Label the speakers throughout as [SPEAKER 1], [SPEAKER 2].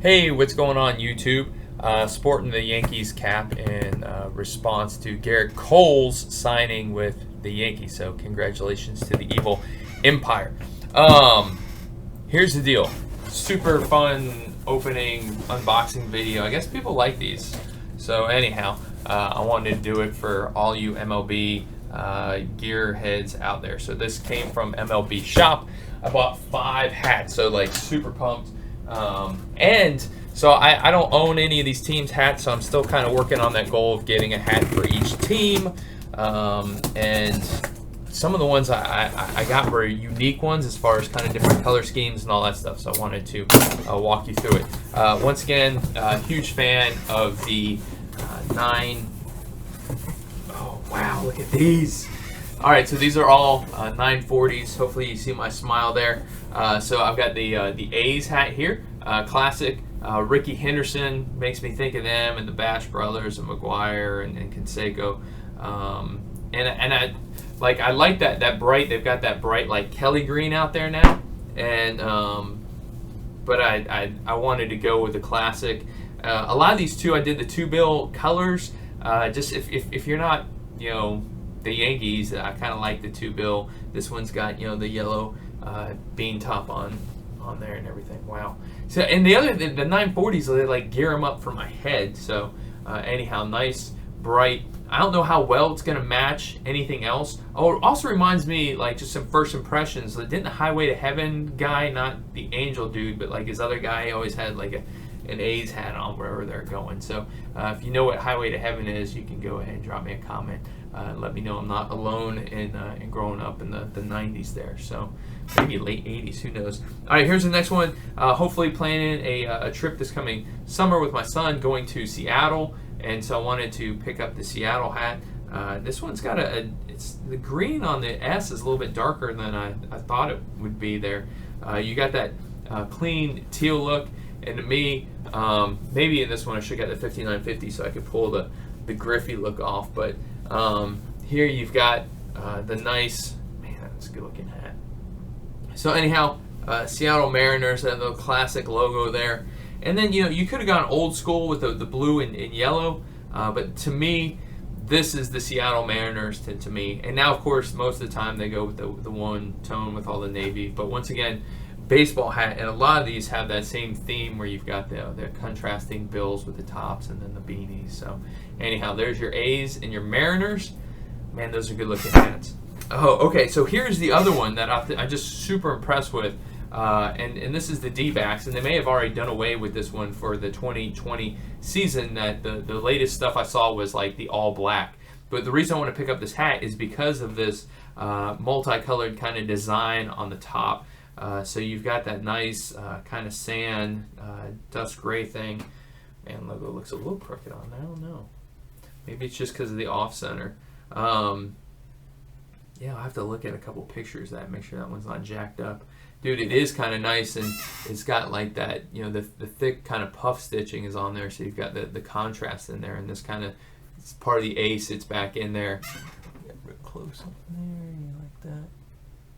[SPEAKER 1] Hey, what's going on YouTube? Sporting the Yankees cap in response to Garrett Cole's signing with the Yankees. So congratulations to the evil empire. Here's the deal. Super fun opening unboxing video. I guess people like these. So anyhow, I wanted to do it for all you MLB gear heads out there. So this came from MLB Shop. I bought 5 hats, so like super pumped. And so I don't own any of these teams' hats, so I'm still kind of working on that goal of getting a hat for each team. And some of the ones I got were unique ones as far as kind of different color schemes and all that stuff, so I wanted to walk you through it. Once again, huge fan of the 9. Oh, wow, look at these. All right, so these are all 940s. Hopefully you see my smile there. So I've got the A's hat here, classic. Ricky Henderson makes me think of them, and the Bash brothers, and McGuire, and Canseco. And I like that bright. They've got that bright like Kelly green out there now, and but I wanted to go with the classic. A lot of these too, I did the 2-bill colors. Just if you're not, the Yankees, I kind of like the 2-bill. This one's got, the yellow bean top on there and everything. Wow. So, and the 940s, they like gear them up for my head. So anyhow, nice, bright. I don't know how well it's gonna match anything else. Oh, it also reminds me, like, just some first impressions. Didn't the Highway to Heaven guy, not the Angel dude, but like his other guy, he always had like an A's hat on wherever they're going. So if you know what Highway to Heaven is, you can go ahead and drop me a comment. Let me know I'm not alone in growing up in the 90s there. So maybe late 80s, who knows. All right, here's the next one. Hopefully planning a trip this coming summer with my son going to Seattle. And so I wanted to pick up the Seattle hat. This one's got it's the green on the S is a little bit darker than I thought it would be there. You got that clean teal look. And to me, maybe in this one I should have got the 5950 so I could pull the Griffey look off. But here you've got the nice, man, that's a good looking hat. So anyhow, Seattle Mariners, that little classic logo there. And then, you could have gone old school with the blue and yellow. But to me, this is the Seattle Mariners to me. And now, of course, most of the time they go with the one tone with all the navy. But once again, baseball hat, and a lot of these have that same theme where you've got the contrasting bills with the tops and then the beanies. So anyhow, there's your A's and your Mariners. Man, those are good looking hats. Oh, okay, so here's the other one that I'm just super impressed with. And this is the D-backs, and they may have already done away with this one for the 2020 season. That the latest stuff I saw was like the all black. But the reason I want to pick up this hat is because of this multicolored kind of design on the top. So you've got that nice kind of sand, dust gray thing. Man, logo looks a little crooked on there. I don't know. Maybe it's just because of the off center. Yeah, I'll have to look at a couple pictures of that, make sure that one's not jacked up. Dude, it is kind of nice, and it's got like that, the thick kind of puff stitching is on there, so you've got the contrast in there, and this kind of, it's part of the A sits back in there. Get real close up there, you like that.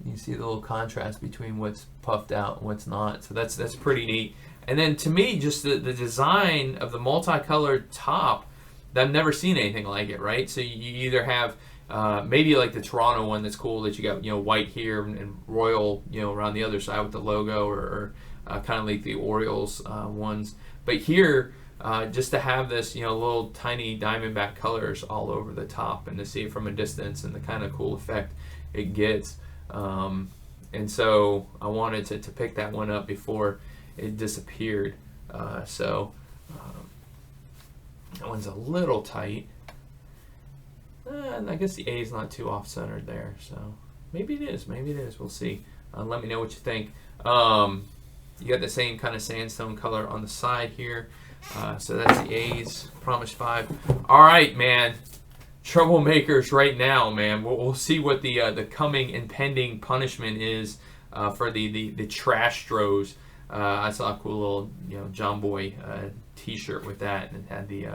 [SPEAKER 1] You can see the little contrast between what's puffed out and what's not, so that's pretty neat. And then to me, just the design of the multicolored top, I've never seen anything like it, right? So you either have maybe like the Toronto one that's cool that you got white here and royal around the other side with the logo, or kind of like the Orioles ones. But here, just to have this little tiny diamondback colors all over the top, and to see it from a distance and the kind of cool effect it gets. And so I wanted to pick that one up before it disappeared. That one's a little tight. And I guess the A is not too off-centered there, so maybe it is. We'll see. Let me know what you think. You got the same kind of sandstone color on the side here. So that's the A's. Promise 5. All right, man. Troublemakers right now, man. We'll see what the coming impending punishment is for the trash stros. I saw a cool little John Boy T-shirt with that, and it had the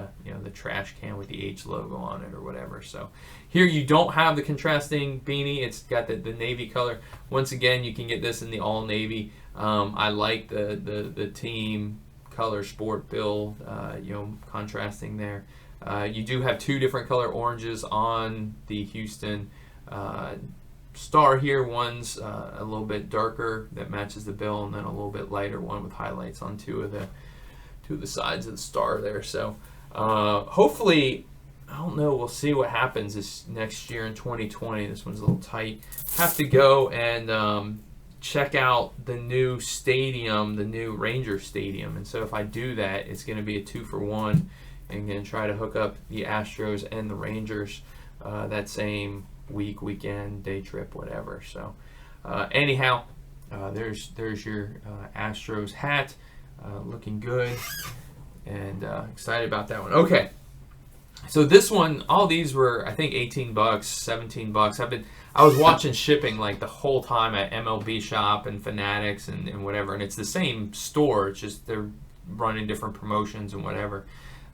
[SPEAKER 1] the trash can with the H logo on it or whatever. So here you don't have the contrasting beanie. It's got the navy color. Once again, you can get this in the all navy. I like the team color sport bill, contrasting there. You do have two different color oranges on the Houston Star here. One's a little bit darker that matches the bill, and then a little bit lighter one with highlights on two of the sides of the star there. So hopefully, I don't know, we'll see what happens this next year in 2020. This one's a little tight. Have to go and check out the new stadium, the new Ranger Stadium. And so if I do that, it's going to be a 2-for-1. And going to try to hook up the Astros and the Rangers that same weekend, day trip, whatever. So anyhow, there's your Astros hat, looking good, and excited about that one. Okay, so this one, all these were, I think, $18, $17. I was watching shipping like the whole time at MLB Shop and Fanatics and whatever, and it's the same store. It's just they're running different promotions and whatever.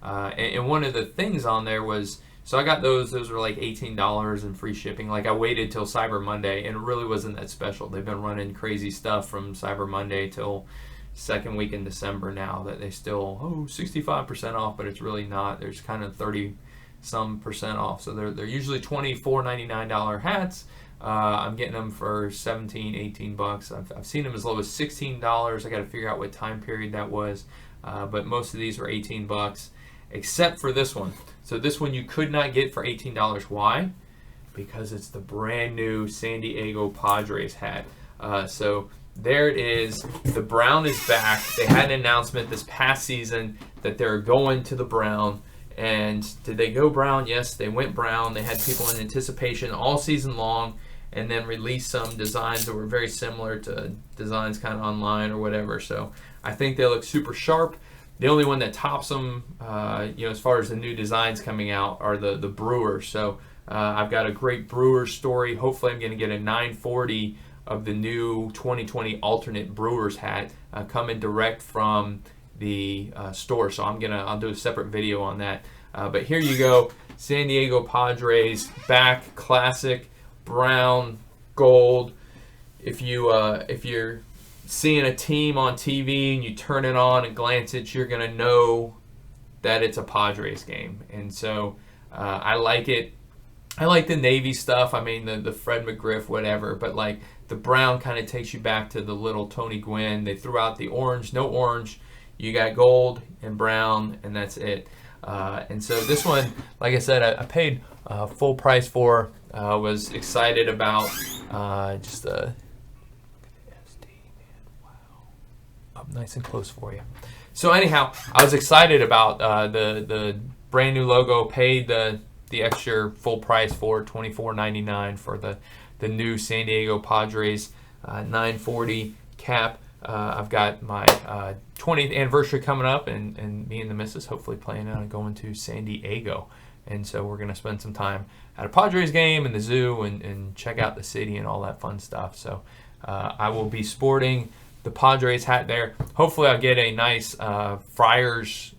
[SPEAKER 1] And one of the things on there was, so I got those were like $18 and free shipping. Like I waited till Cyber Monday, and it really wasn't that special. They've been running crazy stuff from Cyber Monday till second week in December now, that they still 65% off, but it's really not. There's kind of 30-some% off. So they're usually $24.99 hats. I'm getting them for $17, $18. I've seen them as low as $16. I got to figure out what time period that was, but most of these were $18. Except for this one. So this one you could not get for $18. Why? Because it's the brand new San Diego Padres hat. So there it is. The brown is back. They had an announcement this past season that they're going to the brown. And did they go brown? Yes, they went brown. They had people in anticipation all season long, and then released some designs that were very similar to designs kind of online or whatever. So I think they look super sharp. The only one that tops them, as far as the new designs coming out, are the Brewers. So I've got a great Brewers story. Hopefully I'm going to get a 940 of the new 2020 alternate Brewers hat coming direct from the store. So I'll do a separate video on that. But here you go, San Diego Padres back, classic brown, gold. If you're seeing a team on TV and you turn it on and glance it, you're going to know that it's a Padres game. And so I like it. I like the navy stuff. I mean, the Fred McGriff, whatever. But like the brown kind of takes you back to the little Tony Gwynn. They threw out the orange, no orange. You got gold and brown, and that's it. And so this one, like I said, I paid full price for. Was excited about just the up nice and close for you. So anyhow, I was excited about the brand new logo. Paid the extra full price for $24.99 for the new San Diego Padres 940 cap. I've got my 20th anniversary coming up, and me and the missus hopefully planning on going to San Diego. And so we're going to spend some time at a Padres game and the zoo and check out the city and all that fun stuff. So I will be sporting the Padres hat there. Hopefully I'll get a nice Friars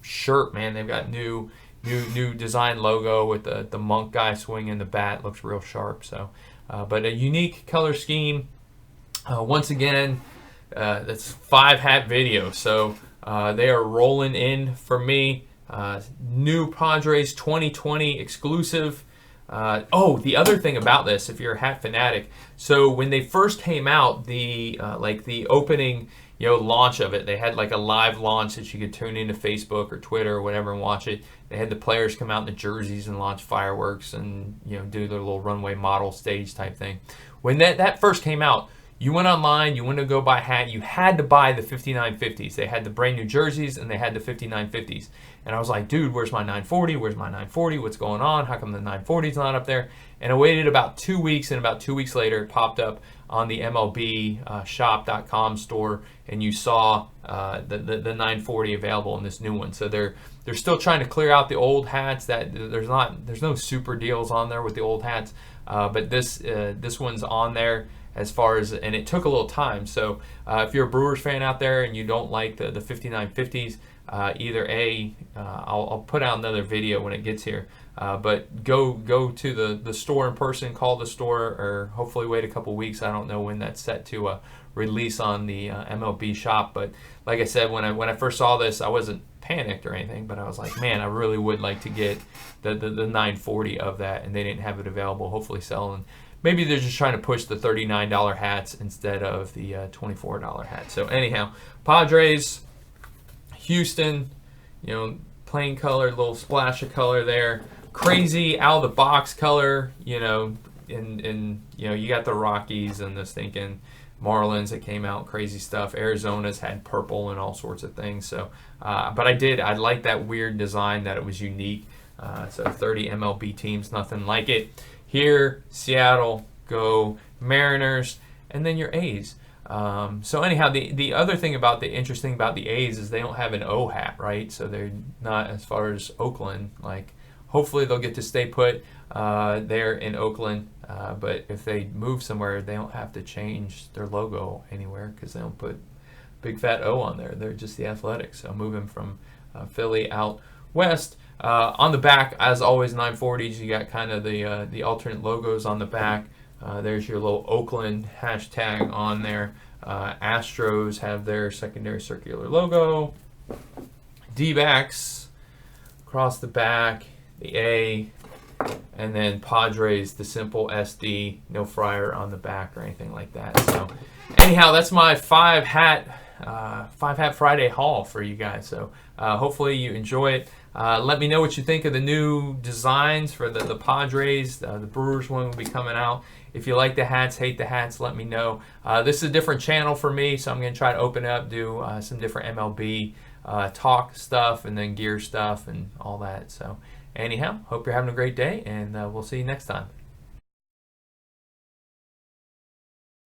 [SPEAKER 1] shirt, man. They've got new design logo with the monk guy swinging the bat. Looks real sharp. So, but a unique color scheme. Once again, that's 5 hat video. So they are rolling in for me. New Padres 2020 exclusive. The other thing about this, if you're a hat fanatic, so when they first came out, the opening, launch of it, they had like a live launch that you could tune into Facebook or Twitter or whatever and watch it. They had the players come out in the jerseys and launch fireworks and do their little runway model stage type thing. When that first came out, you went online, you went to go buy a hat, you had to buy the 5950s. They had the brand new jerseys and they had the 5950s. And I was like, dude, where's my 940? Where's my 940? What's going on? How come the 940's not up there? And I waited about 2 weeks, and about 2 weeks later, it popped up on the MLB shop.com store, and you saw the 940 available in this new one. So they're still trying to clear out the old hats. That there's no super deals on there with the old hats, but this one's on there. As far as, and it took a little time. So if you're a Brewers fan out there and you don't like the 5950s, I'll put out another video when it gets here. But go to the store in person, call the store, or hopefully wait a couple weeks. I don't know when that's set to release on the MLB shop. But like I said, when I first saw this, I wasn't panicked or anything, but I was like, man, I really would like to get the 940 of that, and they didn't have it available. Hopefully selling. Maybe they're just trying to push the $39 hats instead of the $24 hat. So anyhow, Padres, Houston, plain color, little splash of color there. Crazy out of the box color, and you got the Rockies and the stinking Marlins that came out, crazy stuff. Arizona's had purple and all sorts of things. So, but I like that weird design, that it was unique. So 30 MLB teams, nothing like it. Here, Seattle, go Mariners, and then your A's. So anyhow, the other thing interesting about the A's is they don't have an O hat, right? So they're not as far as Oakland. Like, hopefully they'll get to stay put there in Oakland. But if they move somewhere, they don't have to change their logo anywhere because they don't put big fat O on there. They're just the Athletics. So moving from Philly out west. On the back, as always, 940s, you got kind of the alternate logos on the back. There's your little Oakland hashtag on there. Astros have their secondary circular logo. D-backs across the back, the A, and then Padres, the simple SD, no Friar on the back or anything like that. So anyhow, that's my 5-hat Friday haul for you guys. So hopefully you enjoy it. Let me know what you think of the new designs for the Padres. The Brewers one will be coming out. If you like the hats, hate the hats, let me know. This is a different channel for me, so I'm going to try to open it up, do some different MLB talk stuff, and then gear stuff and all that. So anyhow, hope you're having a great day, and we'll see you next time.